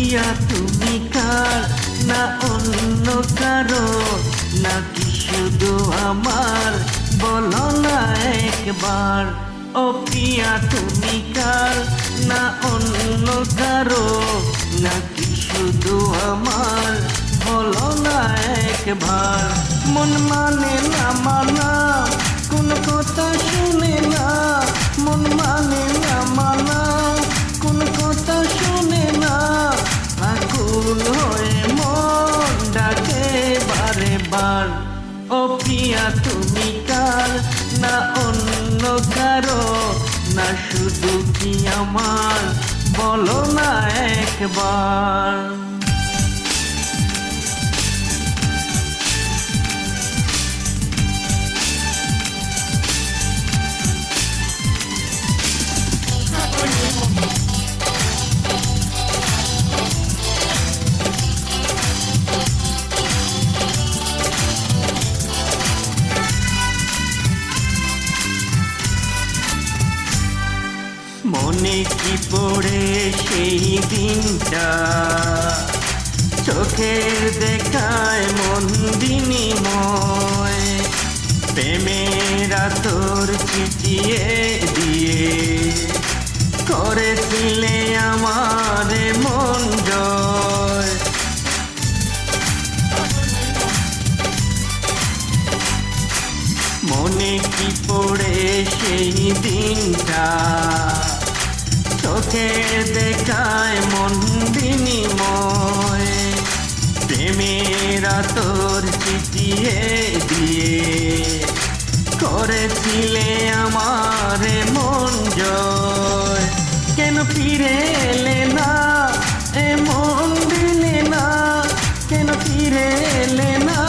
প্রিয়া তুমি কার, না অন্য কারো, নাকি শুধু আমার, বলো না একবার। ও প্রিয়া তুমি কার, না অন্য কারো, নাকি শুধু আমার, বলো না একবার। মন মানে না মানা, কোন কথা শুনে না, মন মানে না মানা, কোন কথা শুনে না, আকুল হয়ে মন ডাকে বারে বার। ও প্রিয়া তুমি কার, না অন্য কারো, না শুধু কি আমার, বলো না একবার। মনে কি পড়ে সেই দিনটা, চোখের দেখায় মন বিনিময়, প্রেমের আতর ছিটিয়ে দিয়ে করেছিলে আমার মন জয়। মনে কি পড়ে সেই দিনটা, চোখের দেখায় মন বিনিময়, প্রেমের আতর ছিটিয়ে দিয়ে করেছিলে আমার মন জয়। কেন ফিরে এলে না, এমন দিলে না, কেন ফিরে এলে না,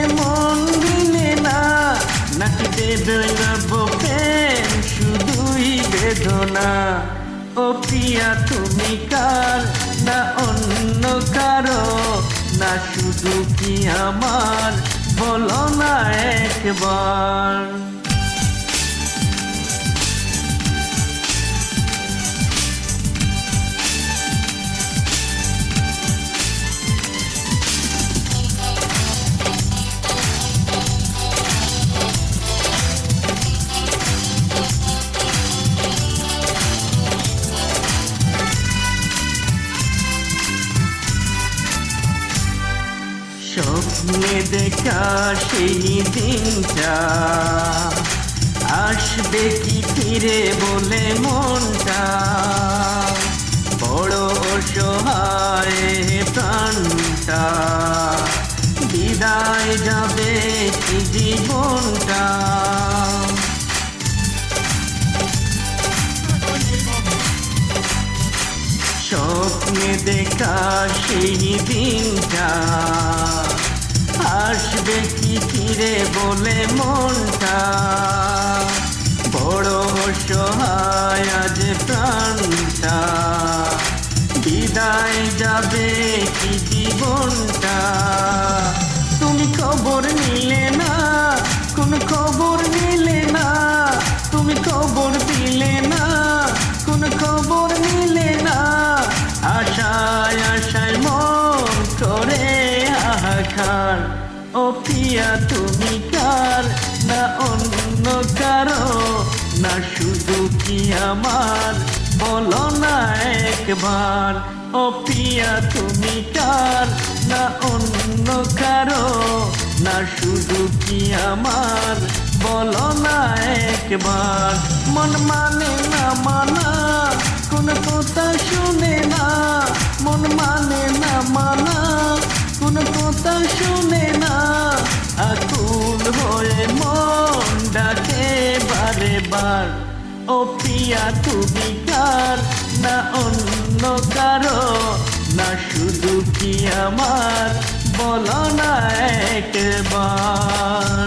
এমন দিলে না, নাকি দেবে প্রেম শুধুই বেদনা। ও প্রিয়া তুমি কার, না অন্য কারো, না শুধু কি আমার, বলো না একবার। স্বপ্নে দেখা সেই দিনটা, আসবে কি ফিরে বলে মনটা, বড় অসহায় প্রাণটা, বিদায় যাবে কি জীবনটা। স্বপ্নে দেখা সেই দিনটা, আসবে কি ফিরে বলে মনটা, বড় অসহায় আজ প্রাণটা, বিদায় যাবে কি জীবনটা। তুমি খবর নিলে না, কোন খবর নিলে না, তুমি খবর দিলে না, কোন খবর নিলে না, আশায় আশায় মন করে হাহাকার। ও প্রিয়া তুমি কার, না অন্য কারো, না শুধু কি আমার, বলো না একবার। ও প্রিয়া তুমি কার, না অন্য কারো, না শুধু কি আমার, বলো না একবার। মন মানে না মানা, কোন কথা শুনে না, মন মানে না মানা, কোন কথা শুনে না, আকুল হয়ে মন ডাকে বারে বার। ও প্রিয়া তুমি কার, না অন্য কারো, না শুধু কি আমার, বলো না একবার।